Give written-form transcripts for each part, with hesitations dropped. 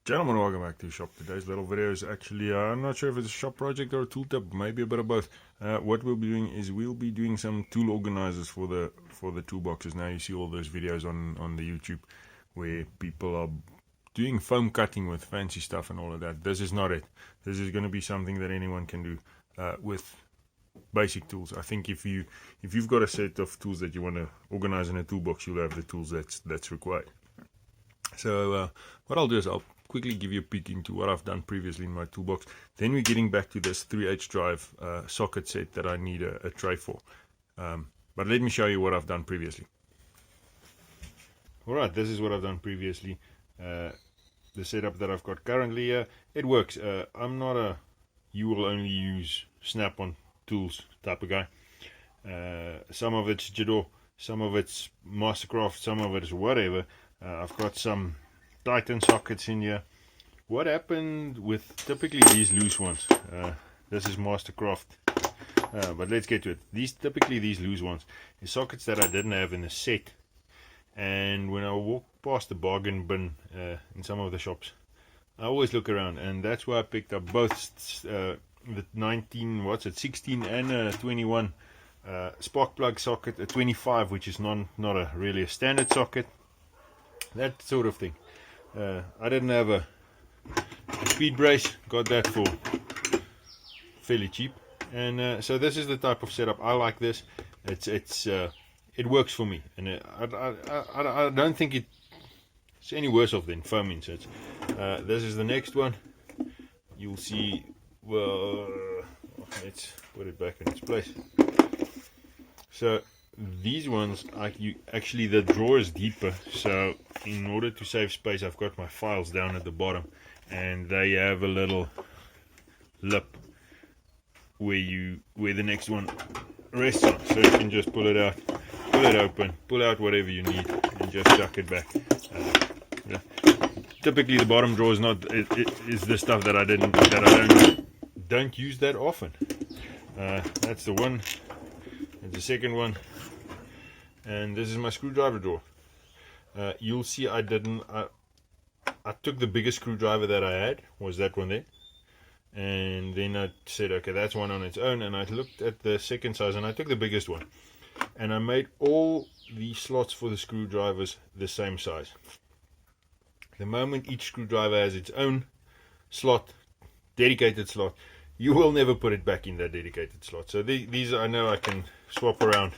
Gentlemen, welcome back to Shop. Today's little video is actually, I'm not sure if it's a shop project or a tool tip, maybe a bit of both. What we'll be doing is we'll be doing some tool organizers for the toolboxes. Now you see all those videos on the YouTube where people are doing foam cutting with fancy stuff and all of that. This is not it. This is going to be something that anyone can do with basic tools. I think if you've got a set of tools that you want to organize in a toolbox, you'll have the tools that's required. So what I'll do is I'll quickly give you a peek into what I've done previously in my toolbox. Then we're getting back to this 3H drive socket set that I need a tray for. But let me show you what I've done previously. Alright, this is what I've done previously. The setup that I've got currently, it works. I'm not a you will only use snap-on tools type of guy. Some of it's Jador, some of it's Mastercraft, some of it is whatever. I've got some Titan sockets in here. What happened with typically these loose ones? This is Mastercraft, but let's get to it. Typically these loose ones is sockets that I didn't have in the set, and when I walk past the bargain bin in some of the shops, I always look around, and that's why I picked up both the 16 and 21 spark plug socket, a 25, which is not really a standard socket, that sort of thing. I didn't have a speed brace, got that for fairly cheap, and so this is the type of setup I like. This it works for me, and I don't think it's any worse off than foam inserts. This is the next one. You'll see. Well, let's put it back in its place. So these ones, actually the drawer is deeper, so in order to save space, I've got my files down at the bottom, and they have a little lip where the next one rests on, so you can just pull it out, pull it open, pull out whatever you need, and just chuck it back. Yeah. Typically, the bottom drawer is not is the stuff that I don't use that often. That's the one. And the second one, and this is my screwdriver drawer. You'll see I took the biggest screwdriver that I had, was that one there, and then I said, okay, that's one on its own, and I looked at the second size, and I took the biggest one, and I made all the slots for the screwdrivers the same size. The moment each screwdriver has its own slot, dedicated slot, you will never put it back in that dedicated slot. So these I know I can swap around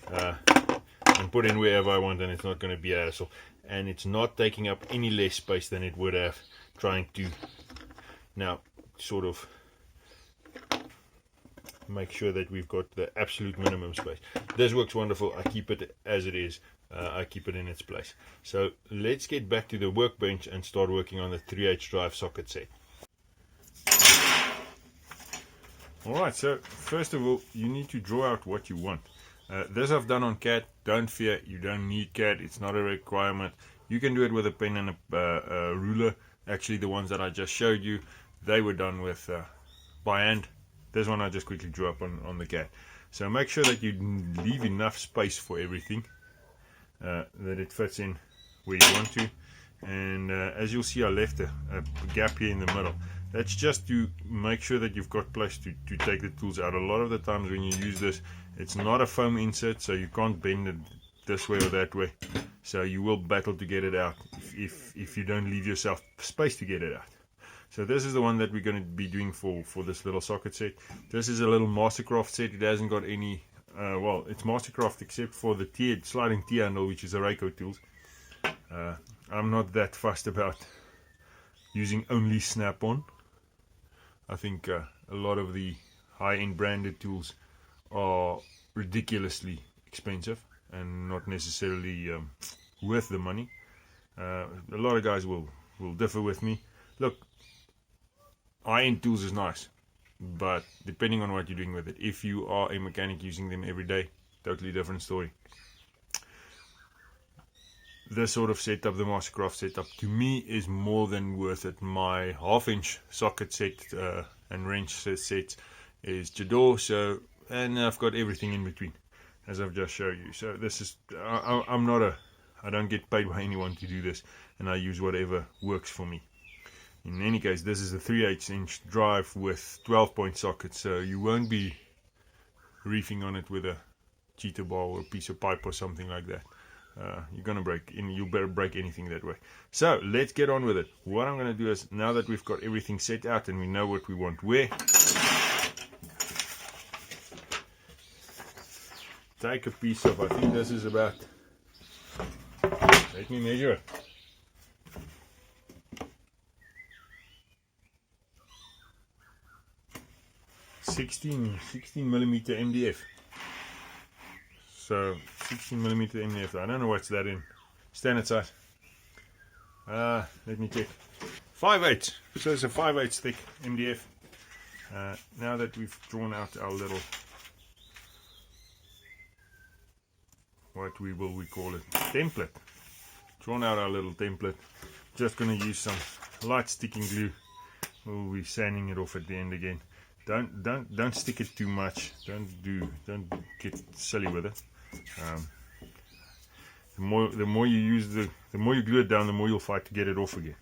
and put in wherever I want, and it's not going to be a hassle, and it's not taking up any less space than it would have trying to now sort of make sure that we've got the absolute minimum space. This works wonderful. I keep it as it is. I keep it in its place. So let's get back to the workbench and start working on the 3H drive socket set. Alright, so first of all, you need to draw out what you want. This I've done on CAD. Don't fear, you don't need CAD. It's not a requirement. You can do it with a pen and a ruler. Actually, the ones that I just showed you, they were done with by hand. This one I just quickly drew up on the CAD. So make sure that you leave enough space for everything, that it fits in where you want to. And as you'll see, I left a gap here in the middle. That's just to make sure that you've got place to take the tools out. A lot of the times when you use this, it's not a foam insert, so you can't bend it this way or that way. So you will battle to get it out if you don't leave yourself space to get it out. So this is the one that we're going to be doing for this little socket set. This is a little Mastercraft set. It hasn't got any, well, it's Mastercraft except for the sliding T-handle, which is a Reiko tools. I'm not that fussed about using only snap-on. I think a lot of the high-end branded tools are ridiculously expensive and not necessarily worth the money. A lot of guys will differ with me. Look, high-end tools is nice, but depending on what you're doing with it, if you are a mechanic using them every day, totally different story. This sort of setup, the Mastercraft setup, to me is more than worth it. My half-inch socket set and wrench sets is Jador, so, and I've got everything in between, as I've just showed you. So this is, I don't get paid by anyone to do this, and I use whatever works for me. In any case, this is a 3/8 inch drive with 12-point sockets, so you won't be reefing on it with a cheetah bar or a piece of pipe or something like that. You're gonna you better break anything that way. So let's get on with it. What I'm gonna do is, now that we've got everything set out and we know what we want where, take a piece of, I think this is about, let me measure it. 16 millimeter MDF. So 16 millimeter MDF. I don't know what's that in. Standard size. Let me check. 5/8. So it's a 5/8 thick MDF. Now that we've drawn out our little, what we call it, template. Drawn out our little template. Just going to use some light sticking glue. We'll be sanding it off at the end again. Don't stick it too much. Don't get silly with it. The more you use the more you glue it down, the more you'll fight to get it off again.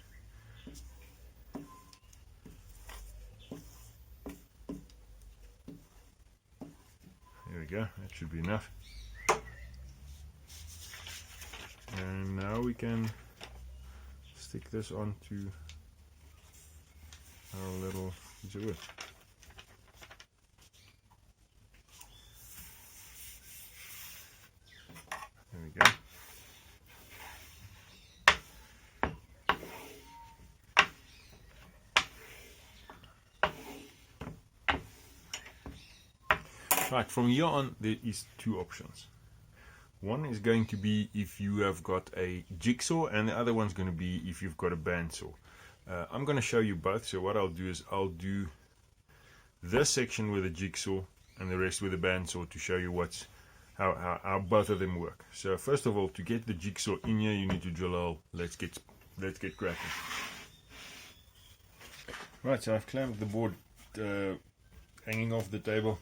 There we go. That should be enough. And now we can stick this onto our little piece of wood. There we go. Right, from here on there is two options. One is going to be if you have got a jigsaw, and the other one's going to be if you've got a bandsaw. I'm going to show you both, so what I'll do is I'll do this section with a jigsaw and the rest with a bandsaw to show you how both of them work. So first of all, to get the jigsaw in here, you need to drill a hole. Let's get cracking. Right, so I've clamped the board hanging off the table.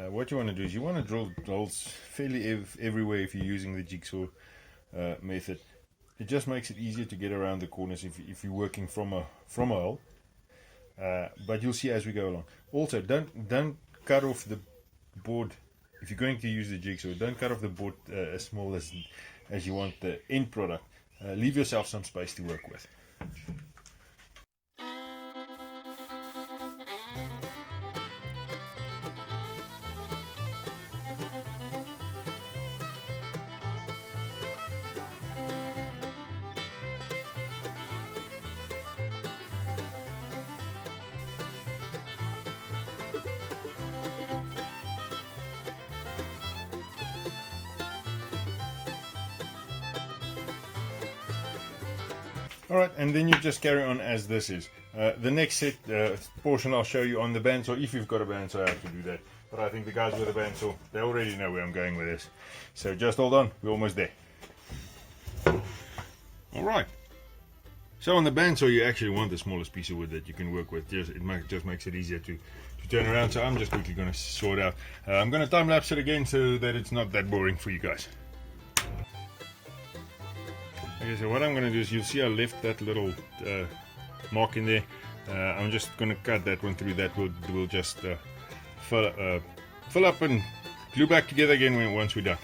What you want to do is you want to drill holes fairly everywhere if you're using the jigsaw method. It just makes it easier to get around the corners if you're working from a hole. But you'll see as we go along. Also, don't cut off the board. If you're going to use the jigsaw, don't cut off the board as small as you want the end product. Leave yourself some space to work with. Alright, and then you just carry on as this is. The next set portion I'll show you on the bandsaw, if you've got a bandsaw, how to do that. But I think the guys with a bandsaw, they already know where I'm going with this. So just hold on, we're almost there. Alright. So on the bandsaw, you actually want the smallest piece of wood that you can work with. It just makes it easier to turn around. So I'm just quickly going to sort out. I'm going to time lapse it again so that it's not that boring for you guys. Okay, so what I'm going to do is, you'll see I left that little mark in there. I'm just going to cut that one through. That will just fill up and glue back together again once we're done.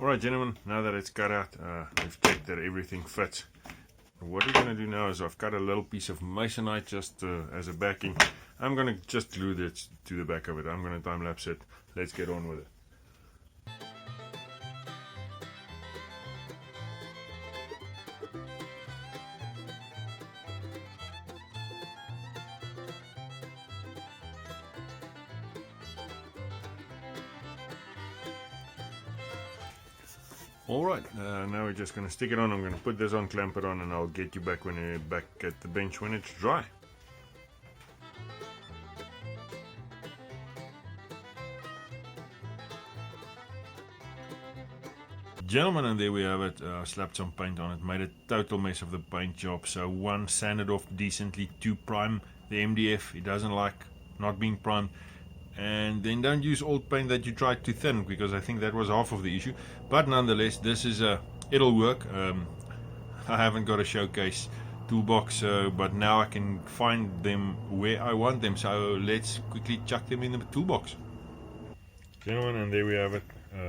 Alright gentlemen, now that it's cut out, we've checked that everything fits. What we're going to do now is, I've cut a little piece of masonite just as a backing. I'm going to just glue this to the back of it. I'm going to time lapse it. Let's get on with it. Alright, now we're just going to stick it on. I'm going to put this on, clamp it on, and I'll get you back when we're back at the bench when it's dry. Gentlemen, and there we have it. Slapped some paint on it, made a total mess of the paint job. So one, sanded off decently, two, prime the MDF. It doesn't like not being primed. And then don't use old paint that you tried to thin, because I think that was half of the issue. But nonetheless, this is it'll work. I haven't got a showcase toolbox, but now I can find them where I want them. So let's quickly chuck them in the toolbox. Gentlemen, and there we have it.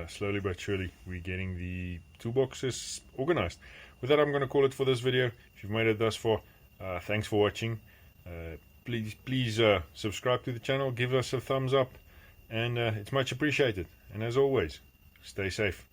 Slowly but surely we're getting the toolboxes organized. With that, I'm going to call it for this video. If you've made it thus far, thanks for watching. Please subscribe to the channel, give us a thumbs up, and it's much appreciated. And as always, stay safe.